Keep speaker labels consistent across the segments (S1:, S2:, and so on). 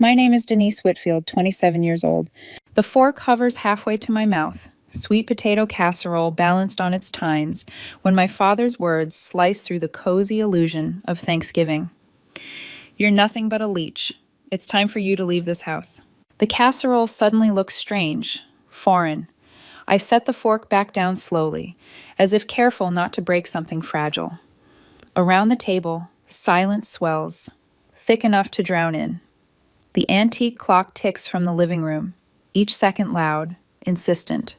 S1: My name is Denise Whitfield, 27 years old. The fork hovers halfway to my mouth, sweet potato casserole balanced on its tines, when my father's words slice through the cozy illusion of Thanksgiving. You're nothing but a leech. It's time for you to leave this house. The casserole suddenly looks strange, foreign. I set the fork back down slowly, as if careful not to break something fragile. Around the table, silence swells, thick enough to drown in. The antique clock ticks from the living room, each second loud, insistent,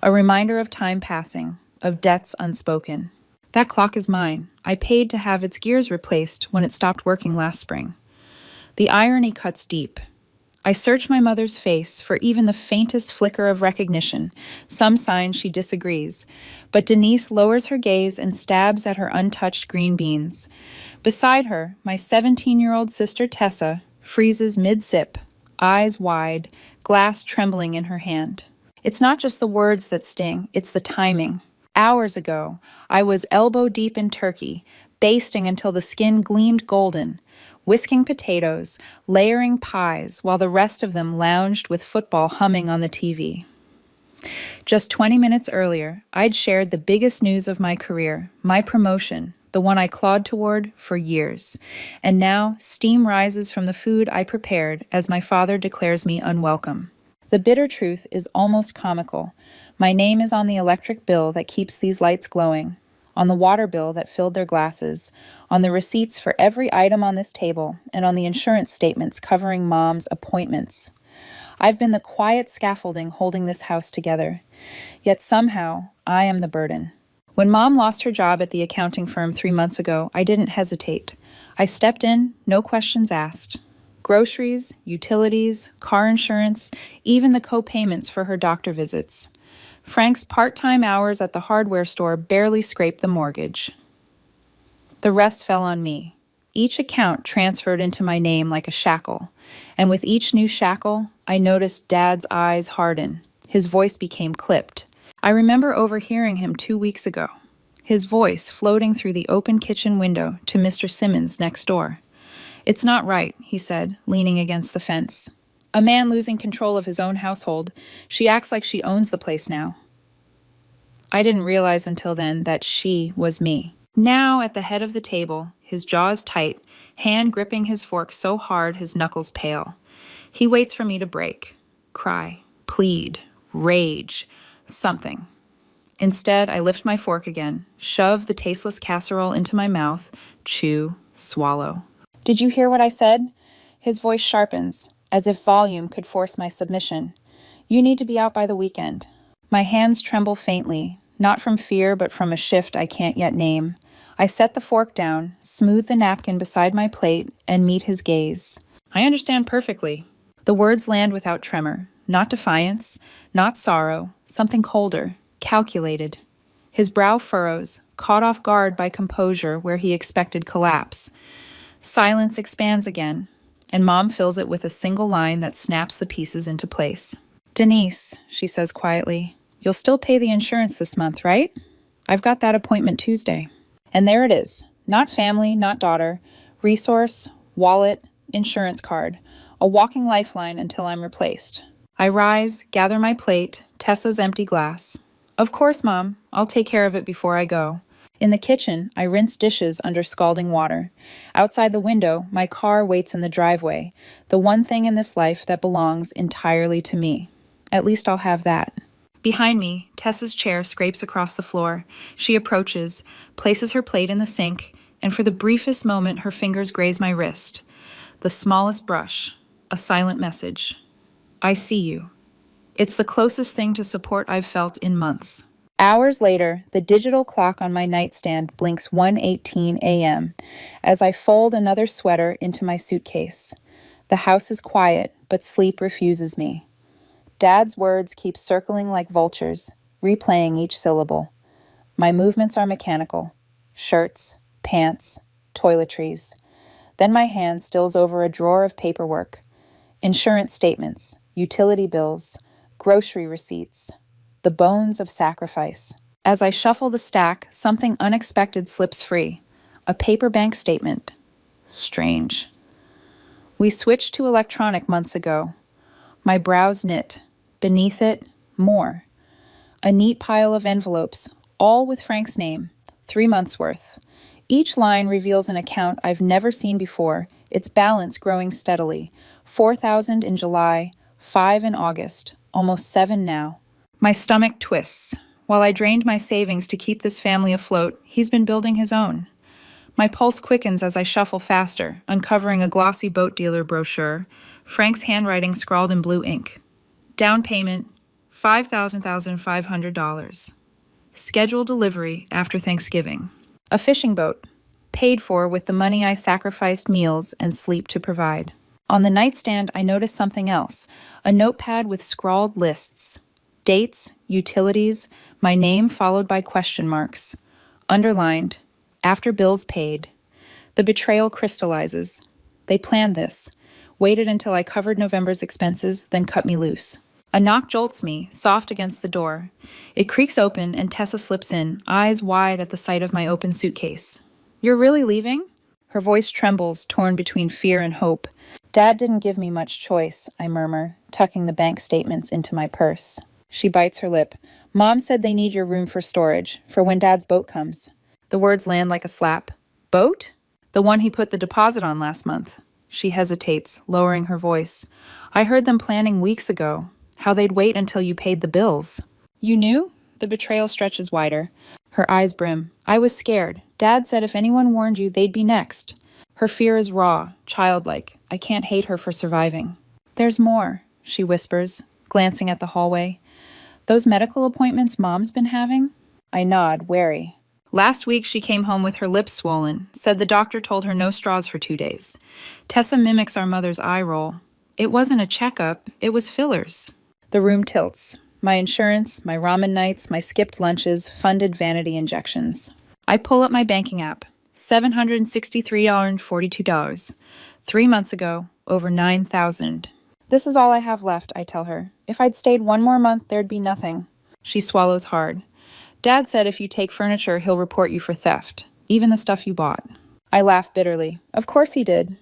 S1: a reminder of time passing, of debts unspoken. That clock is mine. I paid to have its gears replaced when it stopped working last spring. The irony cuts deep. I search my mother's face for even the faintest flicker of recognition, some sign she disagrees, but Denise lowers her gaze and stabs at her untouched green beans. Beside her, my 17-year-old sister Tessa freezes mid-sip, eyes wide, glass trembling in her hand. It's not just the words that sting, it's the timing. Hours ago, I was elbow-deep in turkey, basting until the skin gleamed golden, whisking potatoes, layering pies, while the rest of them lounged with football humming on the TV. Just 20 minutes earlier, I'd shared the biggest news of my career, my promotion, the one I clawed toward for years. And now, steam rises from the food I prepared as my father declares me unwelcome. The bitter truth is almost comical. My name is on the electric bill that keeps these lights glowing, on the water bill that filled their glasses, on the receipts for every item on this table, and on the insurance statements covering Mom's appointments. I've been the quiet scaffolding holding this house together. Yet somehow, I am the burden. When Mom lost her job at the accounting firm 3 months ago, I didn't hesitate. I stepped in, no questions asked. Groceries, utilities, car insurance, even the co-payments for her doctor visits. Frank's part-time hours at the hardware store barely scraped the mortgage. The rest fell on me. Each account transferred into my name like a shackle, and with each new shackle, I noticed Dad's eyes harden. His voice became clipped. I remember overhearing him 2 weeks ago, his voice floating through the open kitchen window to Mr. Simmons next door. "It's not right," he said, leaning against the fence. "A man losing control of his own household. She acts like she owns the place now." I didn't realize until then that she was me. Now at the head of the table, his jaws tight, hand gripping his fork so hard his knuckles pale. He waits for me to break, cry, plead, rage, something. Instead, I lift my fork again, shove the tasteless casserole into my mouth, chew, swallow. "Did you hear what I said?" His voice sharpens, as if volume could force my submission. "You need to be out by the weekend." My hands tremble faintly, not from fear but from a shift I can't yet name. I set the fork down, smooth the napkin beside my plate, and meet his gaze. "I understand perfectly." The words land without tremor, not defiance, not sorrow, something colder, calculated. His brow furrows, caught off guard by composure where he expected collapse. Silence expands again, and Mom fills it with a single line that snaps the pieces into place. "Denise," she says quietly, "you'll still pay the insurance this month, right? I've got that appointment Tuesday." And there it is. Not family, not daughter. Resource, wallet, insurance card. A walking lifeline until I'm replaced. I rise, gather my plate, Tessa's empty glass. "Of course, Mom. I'll take care of it before I go." In the kitchen, I rinse dishes under scalding water. Outside the window, my car waits in the driveway, the one thing in this life that belongs entirely to me. At least I'll have that. Behind me, Tessa's chair scrapes across the floor. She approaches, places her plate in the sink, and for the briefest moment her fingers graze my wrist. The smallest brush, a silent message. "I see you." It's the closest thing to support I've felt in months. Hours later, the digital clock on my nightstand blinks 1:18 a.m. as I fold another sweater into my suitcase. The house is quiet, but sleep refuses me. Dad's words keep circling like vultures, replaying each syllable. My movements are mechanical. Shirts, pants, toiletries. Then my hand stills over a drawer of paperwork. Insurance statements, utility bills, grocery receipts. The bones of sacrifice. As I shuffle the stack, something unexpected slips free. A paper bank statement. Strange. We switched to electronic months ago. My brows knit. Beneath it, more. A neat pile of envelopes, all with Frank's name, 3 months' worth. Each line reveals an account I've never seen before, its balance growing steadily. 4,000 in July, 5 in August, almost 7 now. My stomach twists. While I drained my savings to keep this family afloat, he's been building his own. My pulse quickens as I shuffle faster, uncovering a glossy boat dealer brochure, Frank's handwriting scrawled in blue ink. Down payment, $5,500. Scheduled delivery after Thanksgiving. A fishing boat, paid for with the money I sacrificed meals and sleep to provide. On the nightstand, I noticed something else, a notepad with scrawled lists. Dates, utilities, my name followed by question marks. Underlined, after bills paid. The betrayal crystallizes. They planned this, waited until I covered November's expenses, then cut me loose. A knock jolts me, soft against the door. It creaks open and Tessa slips in, eyes wide at the sight of my open suitcase. "You're really leaving?" Her voice trembles, torn between fear and hope. "Dad didn't give me much choice," I murmur, tucking the bank statements into my purse. She bites her lip. "Mom said they need your room for storage, for when Dad's boat comes." The words land like a slap. "Boat?" "The one he put the deposit on last month." She hesitates, lowering her voice. "I heard them planning weeks ago, how they'd wait until you paid the bills." "You knew?" The betrayal stretches wider. Her eyes brim. "I was scared. Dad said if anyone warned you, they'd be next." Her fear is raw, childlike. I can't hate her for surviving. "There's more," she whispers, glancing at the hallway. "Those medical appointments Mom's been having?" I nod, wary. "Last week she came home with her lips swollen, said the doctor told her no straws for 2 days. Tessa mimics our mother's eye roll. It wasn't a checkup, it was fillers." The room tilts. My insurance, my ramen nights, my skipped lunches, funded vanity injections. I pull up my banking app. $763.42. 3 months ago, over 9,000. "This is all I have left," I tell her. "If I'd stayed 1 more month, there'd be nothing." She swallows hard. "Dad said if you take furniture, he'll report you for theft, even the stuff you bought." I laugh bitterly. Of course he did.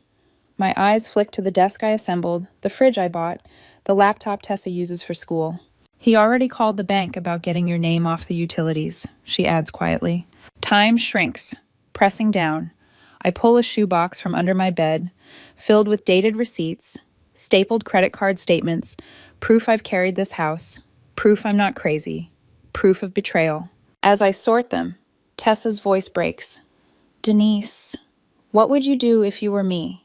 S1: My eyes flick to the desk I assembled, the fridge I bought, the laptop Tessa uses for school. "He already called the bank about getting your name off the utilities," she adds quietly. Time shrinks, pressing down. I pull a shoebox from under my bed, filled with dated receipts, stapled credit card statements, proof I've carried this house, proof I'm not crazy, proof of betrayal. As I sort them, Tessa's voice breaks. "Denise, what would you do if you were me?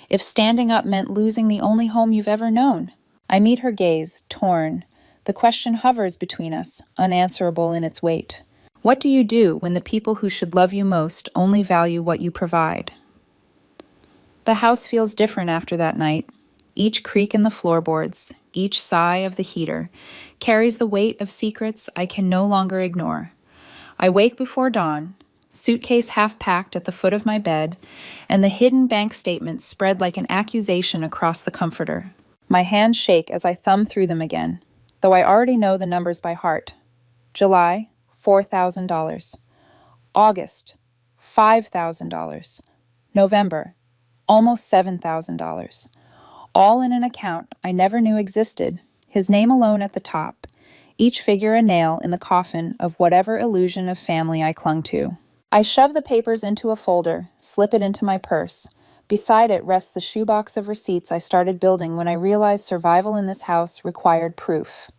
S1: If standing up meant losing the only home you've ever known?" I meet her gaze, torn. The question hovers between us, unanswerable in its weight. What do you do when the people who should love you most only value what you provide? The house feels different after that night. Each creak in the floorboards, each sigh of the heater, carries the weight of secrets I can no longer ignore. I wake before dawn, suitcase half packed at the foot of my bed, and the hidden bank statements spread like an accusation across the comforter. My hands shake as I thumb through them again, though I already know the numbers by heart. July, $4,000. August, $5,000. November, almost $7,000. All in an account I never knew existed, his name alone at the top, each figure a nail in the coffin of whatever illusion of family I clung to. I shove the papers into a folder, slip it into my purse. Beside it rests the shoebox of receipts I started building when I realized survival in this house required proof.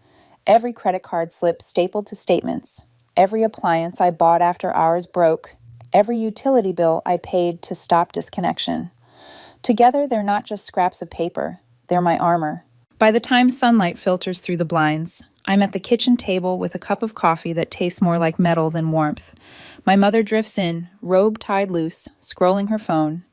S1: Every credit card slip stapled to statements, every appliance I bought after ours broke, every utility bill I paid to stop disconnection. Together, they're not just scraps of paper, they're my armor. By the time sunlight filters through the blinds, I'm at the kitchen table with a cup of coffee that tastes more like metal than warmth. My mother drifts in, robe tied loose, scrolling her phone.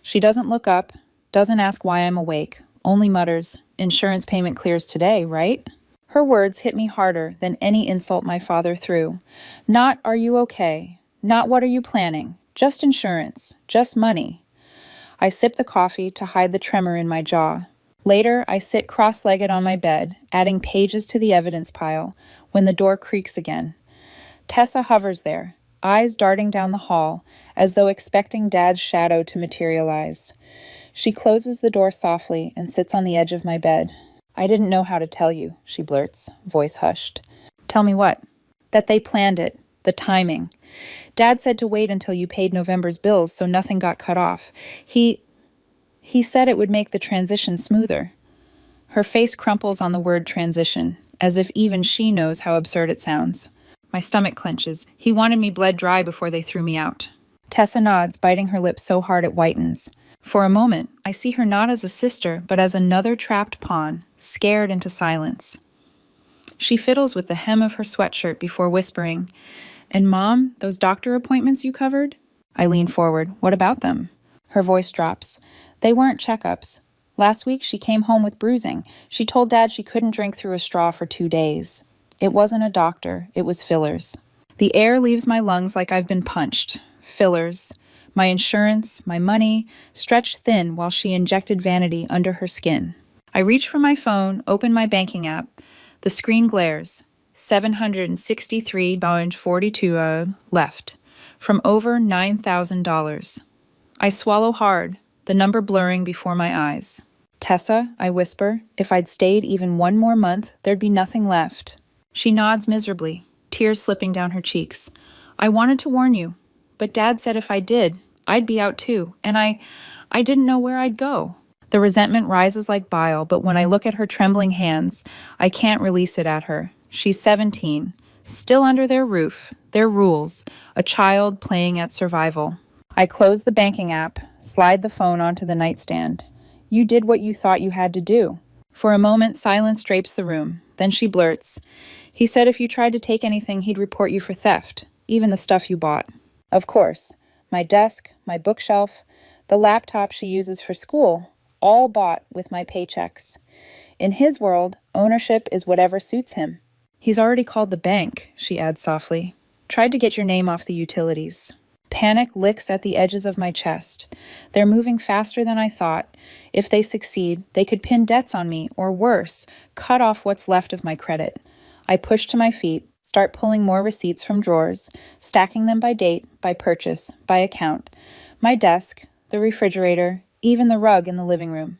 S1: She doesn't look up, doesn't ask why I'm awake, only mutters, "Insurance payment clears today, right?" Her words hit me harder than any insult my father threw. Not, "Are you okay?" Not, "What are you planning?" Just insurance, just money. I sip the coffee to hide the tremor in my jaw. Later, I sit cross-legged on my bed, adding pages to the evidence pile, when the door creaks again. Tessa hovers there, eyes darting down the hall, as though expecting Dad's shadow to materialize. She closes the door softly and sits on the edge of my bed. I didn't know how to tell you, she blurts, voice hushed. Tell me what? That they planned it, the timing. Dad said to wait until you paid November's bills so nothing got cut off. He said it would make the transition smoother. Her face crumples on the word transition, as if even she knows how absurd it sounds. My stomach clenches. He wanted me bled dry before they threw me out. Tessa nods, biting her lip so hard it whitens. For a moment, I see her not as a sister, but as another trapped pawn, scared into silence. She fiddles with the hem of her sweatshirt before whispering, And Mom, those doctor appointments you covered? I lean forward. What about them? Her voice drops. They weren't checkups. Last week she came home with bruising. She told Dad she couldn't drink through a straw for 2 days. It wasn't a doctor. It was fillers. The air leaves my lungs like I've been punched. Fillers. My insurance, my money, stretched thin while she injected vanity under her skin. I reach for my phone, open my banking app. The screen glares. $763.42 left. From over $9,000. I swallow hard, the number blurring before my eyes. Tessa, I whisper, if I'd stayed even one more month, there'd be nothing left. She nods miserably, tears slipping down her cheeks. I wanted to warn you, but Dad said if I did, I'd be out too, and I didn't know where I'd go. The resentment rises like bile, but when I look at her trembling hands, I can't release it at her. She's 17, still under their roof, their rules, a child playing at survival. I close the banking app, slide the phone onto the nightstand. You did what you thought you had to do. For a moment, silence drapes the room. Then she blurts, He said if you tried to take anything, he'd report you for theft, even the stuff you bought. Of course, my desk, my bookshelf, the laptop she uses for school, all bought with my paychecks. In his world, ownership is whatever suits him. He's already called the bank, she adds softly. Tried to get your name off the utilities. Panic licks at the edges of my chest. They're moving faster than I thought. If they succeed, they could pin debts on me, or worse, cut off what's left of my credit. I push to my feet, start pulling more receipts from drawers, stacking them by date, by purchase, by account. My desk, the refrigerator, even the rug in the living room.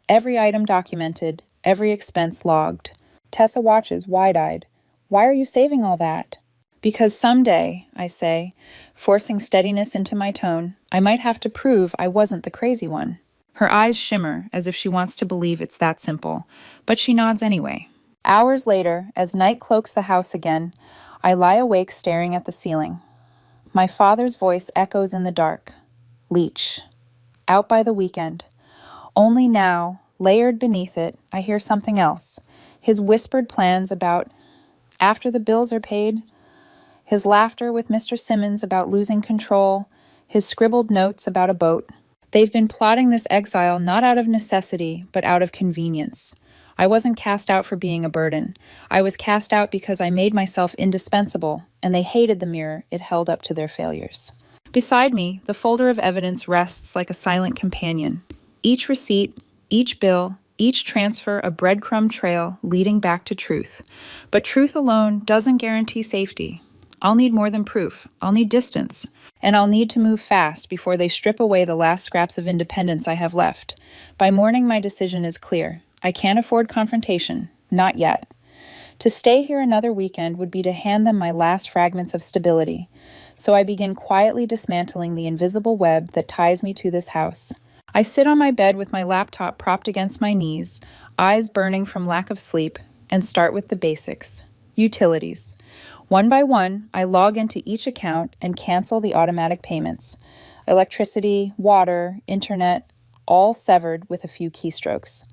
S1: Every item documented, every expense logged. Tessa watches wide-eyed. Why are you saving all that? Because someday, I say, forcing steadiness into my tone, I might have to prove I wasn't the crazy one. Her eyes shimmer as if she wants to believe it's that simple, but she nods anyway. Hours later, as night cloaks the house again, I lie awake staring at the ceiling. My father's voice echoes in the dark. Leech. Out by the weekend. Only now, layered beneath it, I hear something else. His whispered plans about after the bills are paid, his laughter with Mr. Simmons about losing control, his scribbled notes about a boat. They've been plotting this exile not out of necessity, but out of convenience. I wasn't cast out for being a burden. I was cast out because I made myself indispensable, and they hated the mirror it held up to their failures. Beside me, the folder of evidence rests like a silent companion. Each receipt, each bill, each transfer a breadcrumb trail leading back to truth. But truth alone doesn't guarantee safety. I'll need more than proof. I'll need distance. And I'll need to move fast before they strip away the last scraps of independence I have left. By morning, my decision is clear. I can't afford confrontation. Not yet. To stay here another weekend would be to hand them my last fragments of stability. So I begin quietly dismantling the invisible web that ties me to this house. I sit on my bed with my laptop propped against my knees, eyes burning from lack of sleep, and start with the basics. Utilities. One by one, I log into each account and cancel the automatic payments. Electricity, water, internet, all severed with a few keystrokes.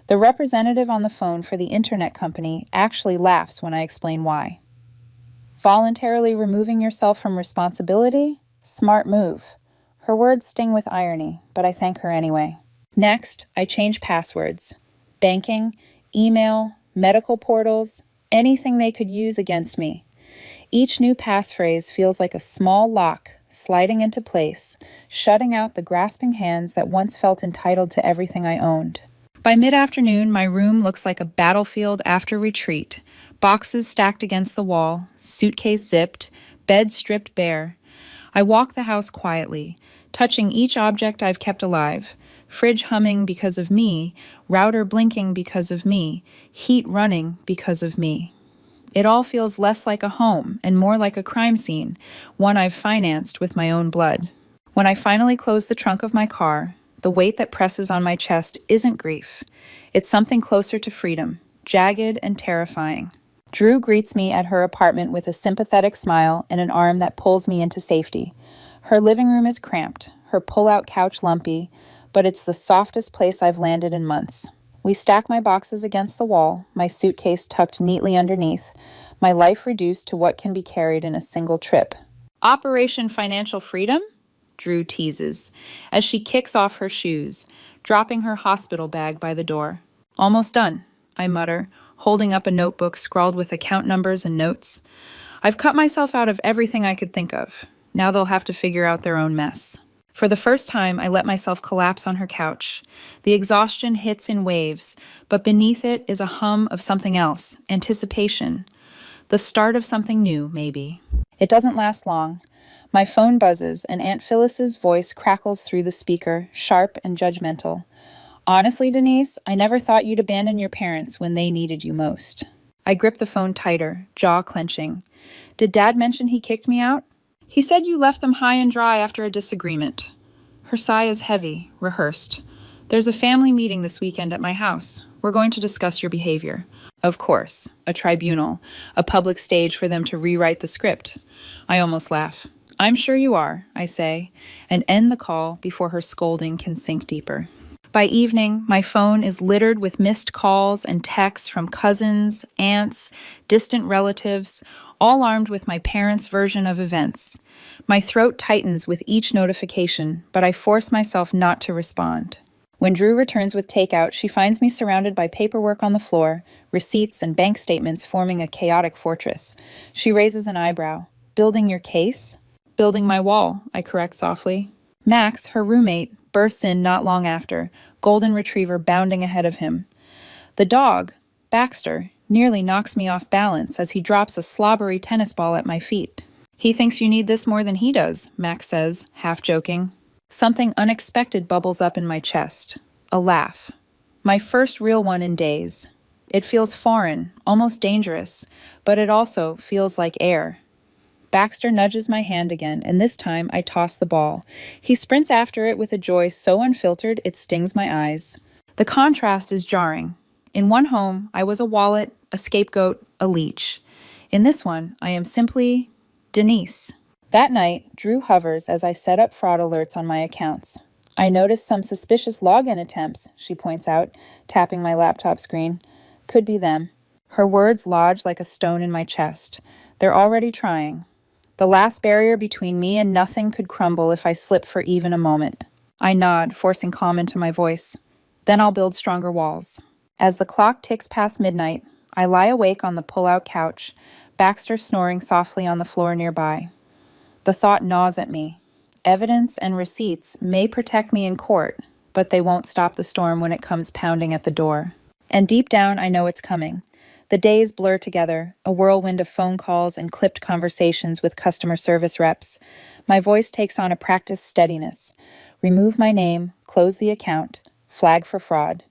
S1: The representative on the phone for the internet company actually laughs when I explain why. Voluntarily removing yourself from responsibility? Smart move. Her words sting with irony, but I thank her anyway. Next, I change passwords. Banking, email, medical portals, anything they could use against me. Each new passphrase feels like a small lock sliding into place, shutting out the grasping hands that once felt entitled to everything I owned. By mid-afternoon, my room looks like a battlefield after retreat. Boxes stacked against the wall, suitcase zipped, bed stripped bare. I walk the house quietly, touching each object I've kept alive, Fridge humming because of me, router blinking because of me, heat running because of me. It all feels less like a home and more like a crime scene, one I've financed with my own blood. When I finally close the trunk of my car, the weight that presses on my chest isn't grief. It's something closer to freedom, jagged and terrifying. Drew greets me at her apartment with a sympathetic smile and an arm that pulls me into safety. Her living room is cramped, her pull-out couch lumpy, but it's the softest place I've landed in months. We stack my boxes against the wall, my suitcase tucked neatly underneath, my life reduced to what can be carried in a single trip. Operation Financial Freedom? Drew teases, as she kicks off her shoes, dropping her hospital bag by the door. Almost done, I mutter, holding up a notebook scrawled with account numbers and notes. I've cut myself out of everything I could think of. Now they'll have to figure out their own mess. For the first time, I let myself collapse on her couch. The exhaustion hits in waves, but beneath it is a hum of something else, anticipation. The start of something new, maybe. It doesn't last long. My phone buzzes, and Aunt Phyllis's voice crackles through the speaker, sharp and judgmental. Honestly, Denise, I never thought you'd abandon your parents when they needed you most. I grip the phone tighter, jaw clenching. Did Dad mention he kicked me out? He said you left them high and dry after a disagreement. Her sigh is heavy, rehearsed. There's a family meeting this weekend at my house. We're going to discuss your behavior. Of course, a tribunal, a public stage for them to rewrite the script. I almost laugh. I'm sure you are, I say, and end the call before her scolding can sink deeper. By evening, my phone is littered with missed calls and texts from cousins, aunts, distant relatives, all armed with my parents' version of events. My throat tightens with each notification, but I force myself not to respond. When Drew returns with takeout, she finds me surrounded by paperwork on the floor, receipts and bank statements forming a chaotic fortress. She raises an eyebrow. Building your case? Building my wall, I correct softly. Max, her roommate, bursts in not long after, golden retriever bounding ahead of him. The dog, Baxter, nearly knocks me off balance as he drops a slobbery tennis ball at my feet. He thinks you need this more than he does, Max says, half joking. Something unexpected bubbles up in my chest. A laugh. My first real one in days. It feels foreign, almost dangerous, but it also feels like air. Baxter nudges my hand again, and this time I toss the ball. He sprints after it with a joy so unfiltered it stings my eyes. The contrast is jarring. In one home, I was a wallet, a scapegoat, a leech. In this one, I am simply Denise. That night, Drew hovers as I set up fraud alerts on my accounts. I notice some suspicious login attempts, she points out, tapping my laptop screen. Could be them. Her words lodge like a stone in my chest. They're already trying. The last barrier between me and nothing could crumble if I slip for even a moment. I nod, forcing calm into my voice. Then I'll build stronger walls. As the clock ticks past midnight, I lie awake on the pull-out couch, Baxter snoring softly on the floor nearby. The thought gnaws at me. Evidence and receipts may protect me in court, but they won't stop the storm when it comes pounding at the door. And deep down, I know it's coming. The days blur together, a whirlwind of phone calls and clipped conversations with customer service reps. My voice takes on a practiced steadiness. Remove my name, close the account, flag for fraud.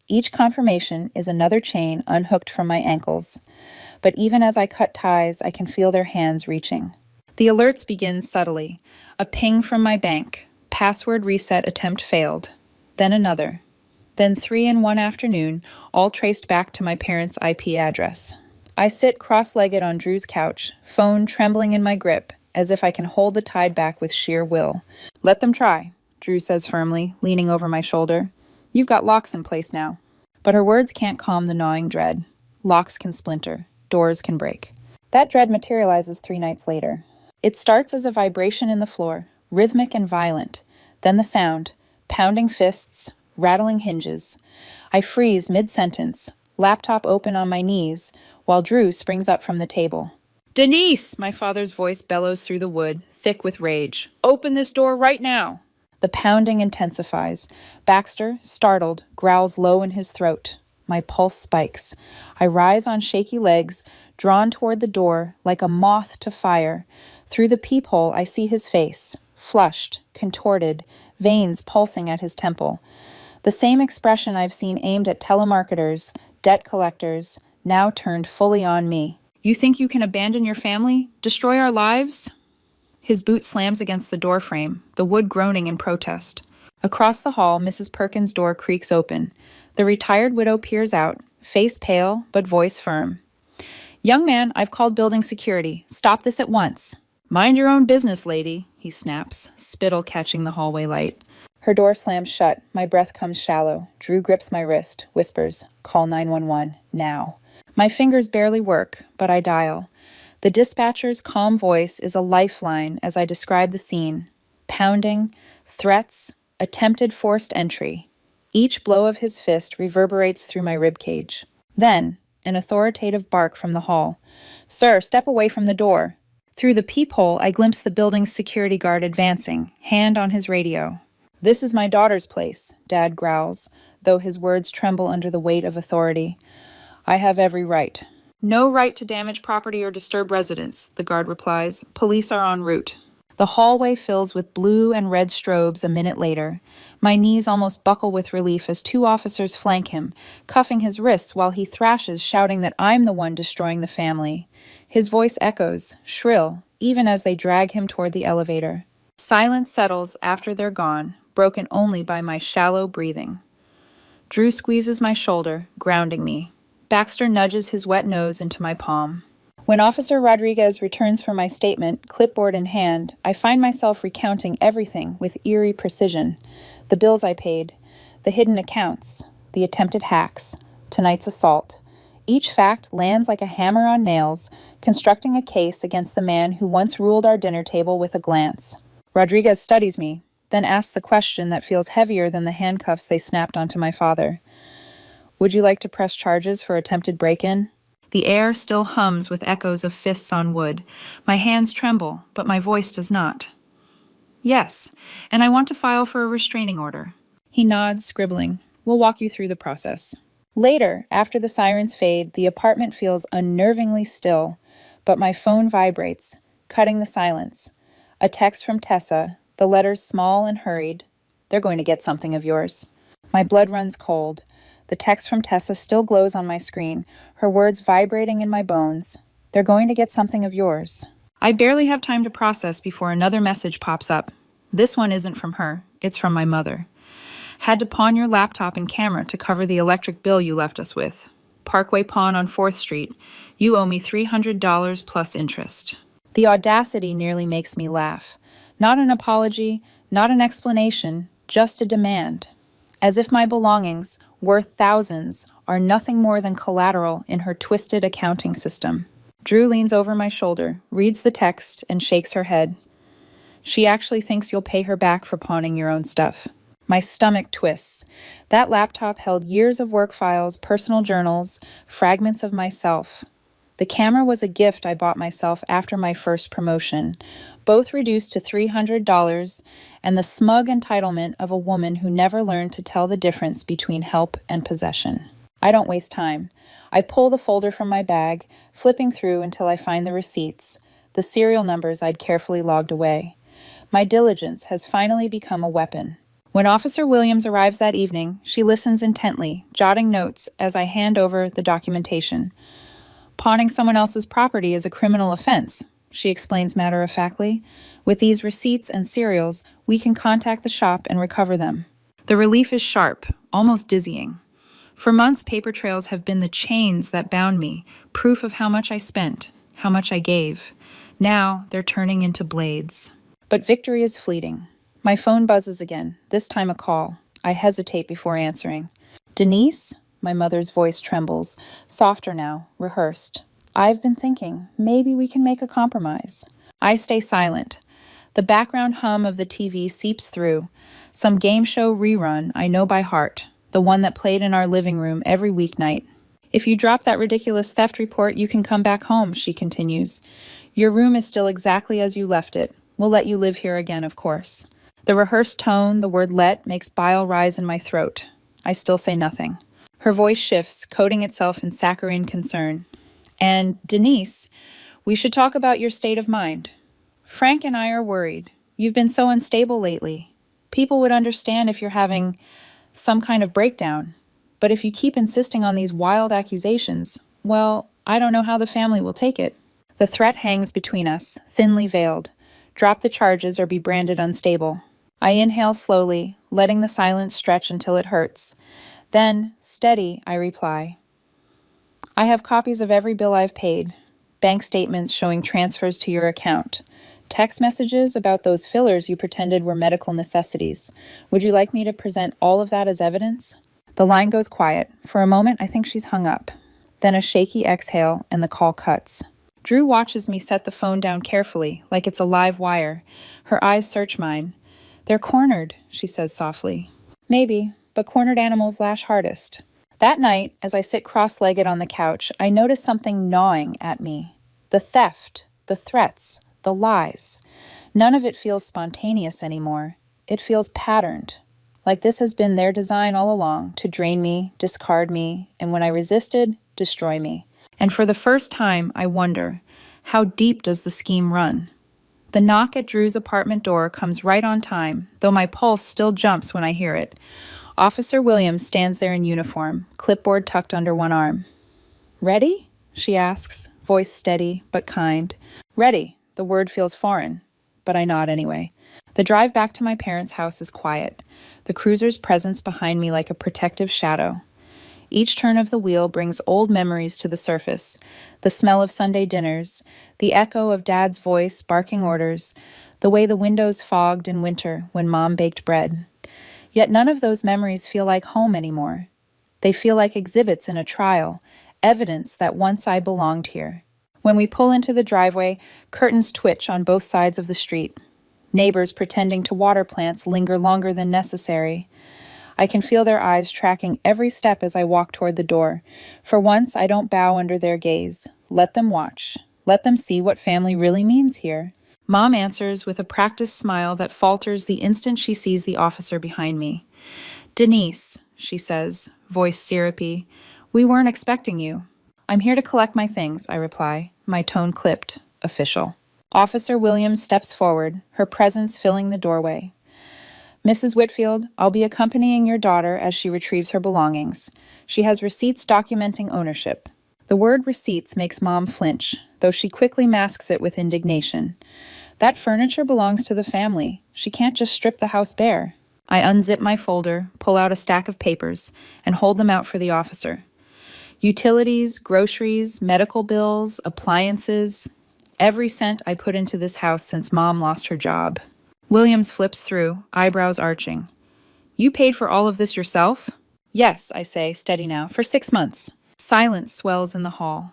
S1: Each confirmation is another chain unhooked from my ankles. But even as I cut ties, I can feel their hands reaching. The alerts begin subtly. A ping from my bank. Password reset attempt failed. Then another. Then 3 in one afternoon, all traced back to my parents' IP address. I sit cross-legged on Drew's couch, phone trembling in my grip, as if I can hold the tide back with sheer will. Let them try, Drew says firmly, leaning over my shoulder. You've got locks in place now. But her words can't calm the gnawing dread. Locks can splinter. Doors can break. That dread materializes 3 nights later. It starts as a vibration in the floor, rhythmic and violent. Then the sound, pounding fists, rattling hinges. I freeze mid-sentence, laptop open on my knees, while Drew springs up from the table. Denise! My father's voice bellows through the wood, thick with rage. Open this door right now! The pounding intensifies. Baxter, startled, growls low in his throat. My pulse spikes. I rise on shaky legs, drawn toward the door like a moth to fire. Through the peephole, I see his face, flushed, contorted, veins pulsing at his temple. The same expression I've seen aimed at telemarketers, debt collectors, now turned fully on me. You think you can abandon your family? Destroy our lives? His boot slams against the doorframe, the wood groaning in protest. Across the hall, Mrs. Perkins' door creaks open. The retired widow peers out, face pale, but voice firm. Young man, I've called building security. Stop this at once. Mind your own business, lady, he snaps, spittle catching the hallway light. Her door slams shut. My breath comes shallow. Drew grips my wrist, whispers, call 911, now. My fingers barely work, but I dial. The dispatcher's calm voice is a lifeline as I describe the scene. Pounding, threats, attempted forced entry. Each blow of his fist reverberates through my ribcage. Then, an authoritative bark from the hall. Sir, step away from the door. Through the peephole, I glimpse the building's security guard advancing, hand on his radio. This is my daughter's place, Dad growls, though his words tremble under the weight of authority. I have every right. No right to damage property or disturb residents, the guard replies. Police are en route. The hallway fills with blue and red strobes a minute later. My knees almost buckle with relief as two officers flank him, cuffing his wrists while he thrashes, shouting that I'm the one destroying the family. His voice echoes, shrill, even as they drag him toward the elevator. Silence settles after they're gone, broken only by my shallow breathing. Drew squeezes my shoulder, grounding me. Baxter nudges his wet nose into my palm. When Officer Rodriguez returns for my statement, clipboard in hand, I find myself recounting everything with eerie precision. The bills I paid, the hidden accounts, the attempted hacks, tonight's assault. Each fact lands like a hammer on nails, constructing a case against the man who once ruled our dinner table with a glance. Rodriguez studies me, then asks the question that feels heavier than the handcuffs they snapped onto my father. Would you like to press charges for attempted break-in? The air still hums with echoes of fists on wood. My hands tremble, but my voice does not. Yes, and I want to file for a restraining order. He nods, scribbling. We'll walk you through the process. Later, after the sirens fade, the apartment feels unnervingly still, but my phone vibrates, cutting the silence. A text from Tessa, the letters small and hurried. They're going to get something of yours. My blood runs cold. The text from Tessa still glows on my screen, her words vibrating in my bones. They're going to get something of yours. I barely have time to process before another message pops up. This one isn't from her. It's from my mother. Had to pawn your laptop and camera to cover the electric bill you left us with. Parkway Pawn on 4th Street. You owe me $300 plus interest. The audacity nearly makes me laugh. Not an apology, not an explanation, just a demand. As if my belongings, worth thousands, are nothing more than collateral in her twisted accounting system. Drew leans over my shoulder, reads the text, and shakes her head. She actually thinks you'll pay her back for pawning your own stuff. My stomach twists. That laptop held years of work files, personal journals, fragments of myself. The camera was a gift I bought myself after my first promotion, both reduced to $300, and the smug entitlement of a woman who never learned to tell the difference between help and possession. I don't waste time. I pull the folder from my bag, flipping through until I find the receipts, the serial numbers I'd carefully logged away. My diligence has finally become a weapon. When Officer Williams arrives that evening, she listens intently, jotting notes as I hand over the documentation. Pawning someone else's property is a criminal offense, she explains matter-of-factly. With these receipts and serials, we can contact the shop and recover them. The relief is sharp, almost dizzying. For months, paper trails have been the chains that bound me, proof of how much I spent, how much I gave. Now, they're turning into blades. But victory is fleeting. My phone buzzes again, this time a call. I hesitate before answering. Denise? My mother's voice trembles, softer now, rehearsed. I've been thinking, maybe we can make a compromise. I stay silent. The background hum of the TV seeps through. Some game show rerun I know by heart, the one that played in our living room every weeknight. If you drop that ridiculous theft report, you can come back home, she continues. Your room is still exactly as you left it. We'll let you live here again, of course. The rehearsed tone, the word let, makes bile rise in my throat. I still say nothing. Her voice shifts, coating itself in saccharine concern. And, Denise, we should talk about your state of mind. Frank and I are worried. You've been so unstable lately. People would understand if you're having some kind of breakdown. But if you keep insisting on these wild accusations, well, I don't know how the family will take it. The threat hangs between us, thinly veiled. Drop the charges or be branded unstable. I inhale slowly, letting the silence stretch until it hurts. Then, steady, I reply. I have copies of every bill I've paid, bank statements showing transfers to your account, text messages about those fillers you pretended were medical necessities. Would you like me to present all of that as evidence? The line goes quiet. For a moment, I think she's hung up. Then a shaky exhale, and the call cuts. Drew watches me set the phone down carefully, like it's a live wire. Her eyes search mine. They're cornered, she says softly. Maybe, but cornered animals lash hardest. That night, as I sit cross-legged on the couch, I notice something gnawing at me. The theft, the threats, the lies. None of it feels spontaneous anymore. It feels patterned. Like this has been their design all along, to drain me, discard me, and when I resisted, destroy me. And for the first time, I wonder, how deep does the scheme run? The knock at Drew's apartment door comes right on time, though my pulse still jumps when I hear it. Officer Williams stands there in uniform, clipboard tucked under one arm. "Ready?" she asks, voice steady but kind. "Ready." The word feels foreign, but I nod anyway. The drive back to my parents' house is quiet, the cruiser's presence behind me like a protective shadow. Each turn of the wheel brings old memories to the surface, the smell of Sunday dinners, the echo of Dad's voice barking orders, the way the windows fogged in winter when Mom baked bread. Yet none of those memories feel like home anymore. They feel like exhibits in a trial, evidence that once I belonged here. When we pull into the driveway, curtains twitch on both sides of the street. Neighbors pretending to water plants linger longer than necessary. I can feel their eyes tracking every step as I walk toward the door. For once, I don't bow under their gaze. Let them watch. Let them see what family really means here. Mom answers with a practiced smile that falters the instant she sees the officer behind me. "Denise," she says, voice syrupy, "we weren't expecting you." "I'm here to collect my things," I reply, my tone clipped, official. Officer Williams steps forward, her presence filling the doorway. "Mrs. Whitfield, I'll be accompanying your daughter as she retrieves her belongings. She has receipts documenting ownership." The word receipts makes Mom flinch, though she quickly masks it with indignation. That furniture belongs to the family. She can't just strip the house bare. I unzip my folder, pull out a stack of papers, and hold them out for the officer. Utilities, groceries, medical bills, appliances, every cent I put into this house since Mom lost her job. Williams flips through, eyebrows arching. "You paid for all of this yourself?" "Yes," I say, steady now, "for 6 months." Silence swells in the hall.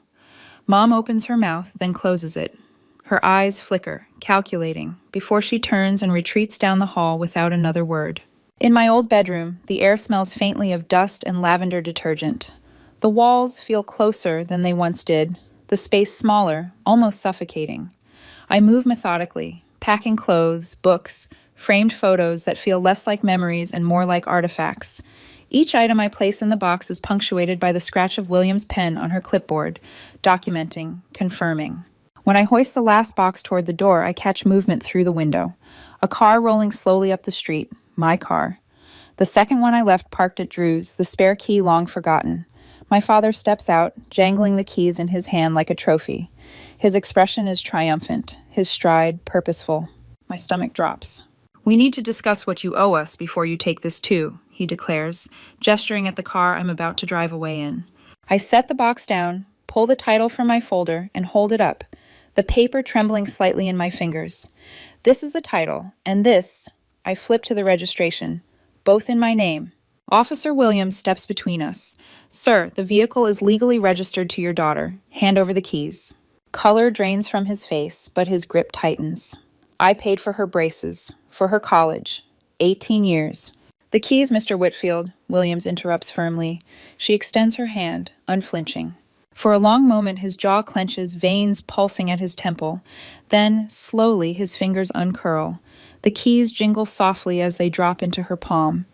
S1: Mom opens her mouth, then closes it. Her eyes flicker, calculating, before she turns and retreats down the hall without another word. In my old bedroom, the air smells faintly of dust and lavender detergent. The walls feel closer than they once did, the space smaller, almost suffocating. I move methodically, packing clothes, books, framed photos that feel less like memories and more like artifacts. Each item I place in the box is punctuated by the scratch of William's pen on her clipboard, documenting, confirming. When I hoist the last box toward the door, I catch movement through the window. A car rolling slowly up the street, my car. The second one I left parked at Drew's, the spare key long forgotten. My father steps out, jangling the keys in his hand like a trophy. His expression is triumphant, his stride purposeful. My stomach drops. "We need to discuss what you owe us before you take this too," he declares, gesturing at the car I'm about to drive away in. I set the box down, pull the title from my folder, and hold it up, the paper trembling slightly in my fingers. "This is the title, and this," I flip to the registration, "both in my name." Officer Williams steps between us. "Sir, the vehicle is legally registered to your daughter. Hand over the keys." Color drains from his face, but his grip tightens. "I paid for her braces, for her college. 18 years. "The keys, Mr. Whitfield," Williams interrupts firmly. She extends her hand, unflinching. For a long moment his jaw clenches, veins pulsing at his temple. Then, slowly, his fingers uncurl. The keys jingle softly as they drop into her palm.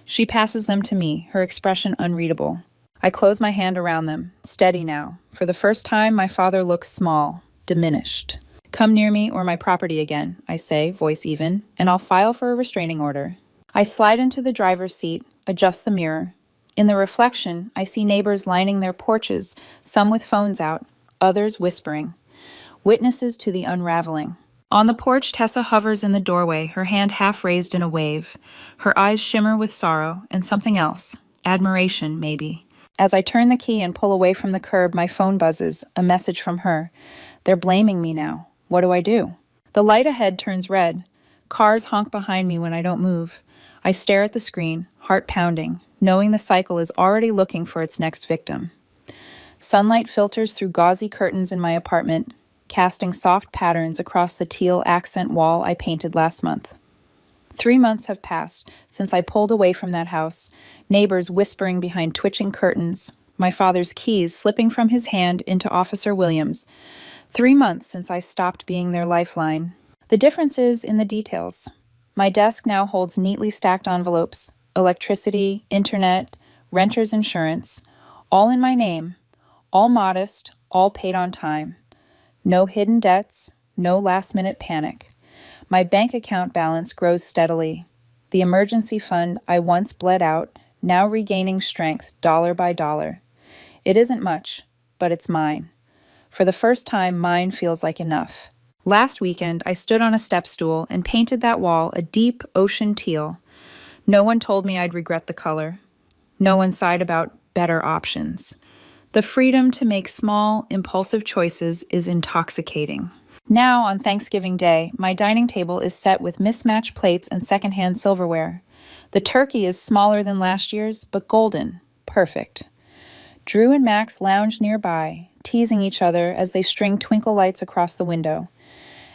S1: She passes them to me, her expression unreadable. I close my hand around them, steady now. For the first time, my father looks small, diminished. "Come near me or my property again," I say, voice even, "and I'll file for a restraining order." I slide into the driver's seat, adjust the mirror. In the reflection, I see neighbors lining their porches, some with phones out, others whispering. Witnesses to the unraveling. On the porch, Tessa hovers in the doorway, her hand half raised in a wave. Her eyes shimmer with sorrow and something else. Admiration, maybe. As I turn the key and pull away from the curb, my phone buzzes, a message from her. They're blaming me now. What do I do? The light ahead turns red. Cars honk behind me when I don't move. I stare at the screen, heart pounding, knowing the cycle is already looking for its next victim. Sunlight filters through gauzy curtains in my apartment, casting soft patterns across the teal accent wall I painted last month. 3 months have passed since I pulled away from that house, neighbors whispering behind twitching curtains, my father's keys slipping from his hand into Officer Williams. 3 months since I stopped being their lifeline. The difference is in the details. My desk now holds neatly stacked envelopes, electricity, internet, renter's insurance, all in my name, all modest, all paid on time. No hidden debts, no last-minute panic. My bank account balance grows steadily. The emergency fund I once bled out, now regaining strength dollar by dollar. It isn't much, but it's mine. For the first time, mine feels like enough. Last weekend, I stood on a step stool and painted that wall a deep ocean teal. No one told me I'd regret the color. No one sighed about better options. The freedom to make small, impulsive choices is intoxicating. Now, on Thanksgiving Day, my dining table is set with mismatched plates and secondhand silverware. The turkey is smaller than last year's, but golden. Perfect. Drew and Max lounge nearby, teasing each other as they string twinkle lights across the window.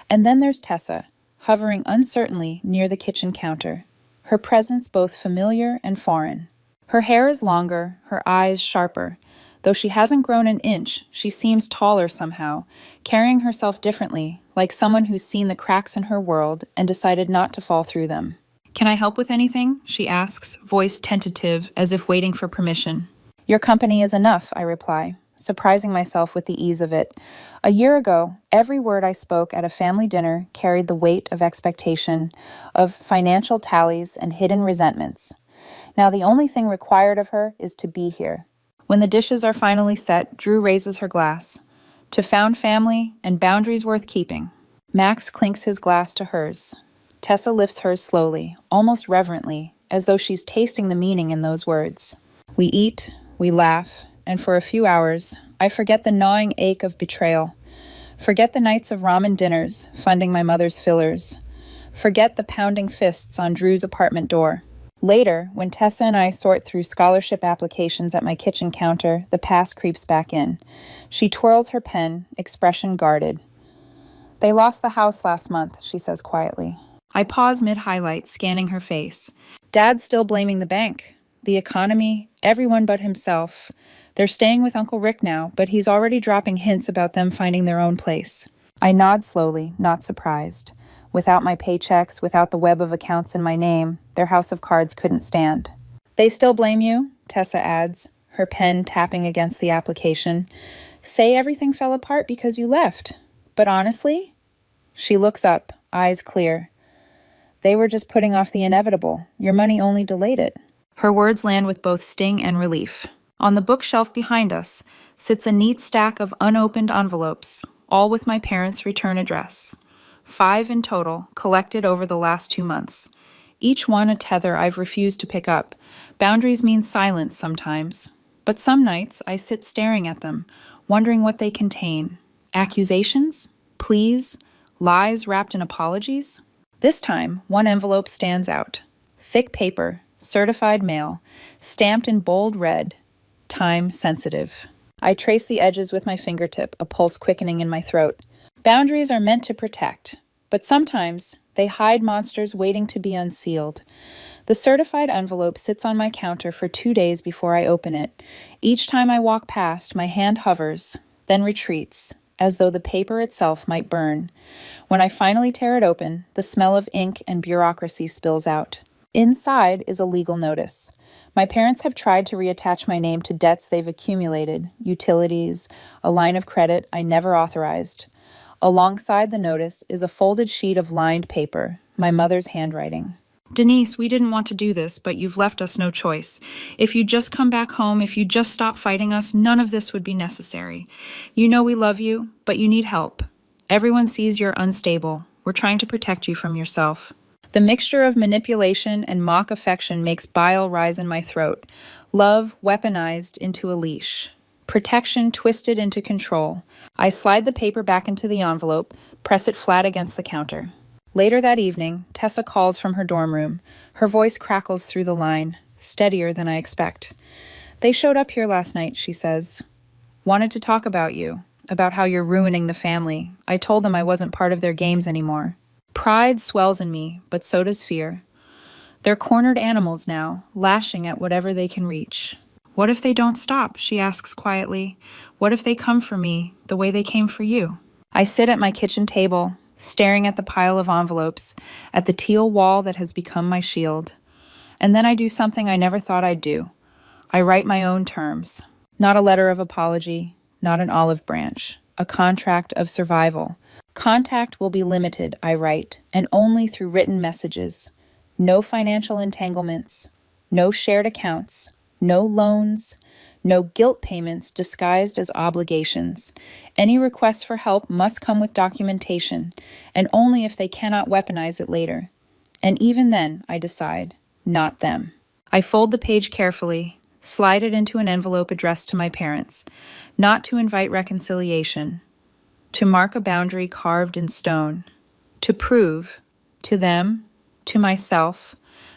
S1: And then there's Tessa, hovering uncertainly near the kitchen counter, her presence both familiar and foreign. Her hair is longer, her eyes sharper. Though she hasn't grown an inch, she seems taller somehow, carrying herself differently, like someone who's seen the cracks in her world and decided not to fall through them. "Can I help with anything?" she asks, voice tentative, as if waiting for permission. "Your company is enough," I reply, surprising myself with the ease of it. A year ago, every word I spoke at a family dinner carried the weight of expectation, of financial tallies and hidden resentments. Now the only thing required of her is to be here. When the dishes are finally set, Drew raises her glass. To found family and boundaries worth keeping. Max clinks his glass to hers. Tessa lifts hers slowly, almost reverently, as though she's tasting the meaning in those words. We eat, we laugh, and for a few hours, I forget the gnawing ache of betrayal. Forget the nights of ramen dinners, funding my mother's fillers. Forget the pounding fists on Drew's apartment door. Later, when Tessa and I sort through scholarship applications at my kitchen counter, the past creeps back in. She twirls her pen, expression guarded. "They lost the house last month," she says quietly. I pause mid-highlight, scanning her face. Dad's still blaming the bank, the economy, everyone but himself. They're staying with Uncle Rick now, but he's already dropping hints about them finding their own place. I nod slowly, not surprised. Without my paychecks, without the web of accounts in my name, their house of cards couldn't stand. "They still blame you," Tessa adds, her pen tapping against the application. "Say everything fell apart because you left. But honestly?" She looks up, eyes clear. "They were just putting off the inevitable. Your money only delayed it." Her words land with both sting and relief. On the bookshelf behind us sits a neat stack of unopened envelopes, all with my parents' return address. 5 in total, collected over the last 2 months. Each one a tether I've refused to pick up. Boundaries mean silence sometimes. But some nights I sit staring at them, wondering what they contain. Accusations? Pleas? Lies wrapped in apologies? This time, one envelope stands out. Thick paper, certified mail, stamped in bold red. Time sensitive. I trace the edges with my fingertip, a pulse quickening in my throat. Boundaries are meant to protect, but sometimes they hide monsters waiting to be unsealed. The certified envelope sits on my counter for 2 days before I open it. Each time I walk past, my hand hovers, then retreats, as though the paper itself might burn. When I finally tear it open, the smell of ink and bureaucracy spills out. Inside is a legal notice. My parents have tried to reattach my name to debts they've accumulated, utilities, a line of credit I never authorized. Alongside the notice is a folded sheet of lined paper, my mother's handwriting. Denise, we didn't want to do this, but you've left us no choice. If you'd just come back home, if you'd just stop fighting us, none of this would be necessary. You know we love you, but you need help. Everyone sees you're unstable. We're trying to protect you from yourself. The mixture of manipulation and mock affection makes bile rise in my throat. Love weaponized into a leash. Protection twisted into control. I slide the paper back into the envelope, press it flat against the counter. Later that evening, Tessa calls from her dorm room. Her voice crackles through the line, steadier than I expect. They showed up here last night, she says. Wanted to talk about you, about how you're ruining the family. I told them I wasn't part of their games anymore. Pride swells in me, but so does fear. They're cornered animals now, lashing at whatever they can reach. What if they don't stop? She asks quietly. What if they come for me the way they came for you? I sit at my kitchen table, staring at the pile of envelopes, at the teal wall that has become my shield. And then I do something I never thought I'd do. I write my own terms. Not a letter of apology, not an olive branch. A contract of survival. Contact will be limited, I write, and only through written messages. No financial entanglements, no shared accounts, no loans, no guilt payments disguised as obligations. Any requests for help must come with documentation, and only if they cannot weaponize it later. And even then, I decide, not them. I fold the page carefully, slide it into an envelope addressed to my parents, not to invite reconciliation, to mark a boundary carved in stone, to prove, to them, to myself,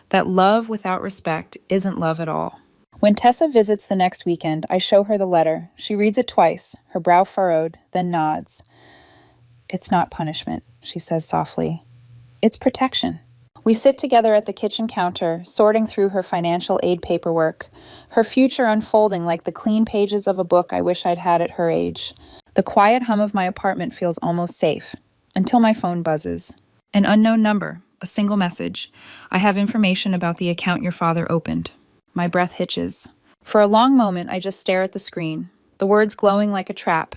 S1: that love without respect isn't love at all. When Tessa visits the next weekend, I show her the letter. She reads it twice, her brow furrowed, then nods. It's not punishment, she says softly. It's protection. We sit together at the kitchen counter, sorting through her financial aid paperwork, her future unfolding like the clean pages of a book I wish I'd had at her age. The quiet hum of my apartment feels almost safe, until my phone buzzes. An unknown number, a single message. I have information about the account your father opened. My breath hitches. For a long moment, I just stare at the screen, the words glowing like a trap.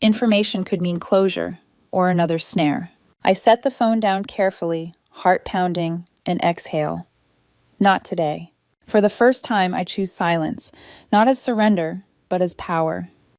S1: Information could mean closure, or another snare. I set the phone down carefully, heart pounding, and exhale. Not today. For the first time, I choose silence, not as surrender, but as power.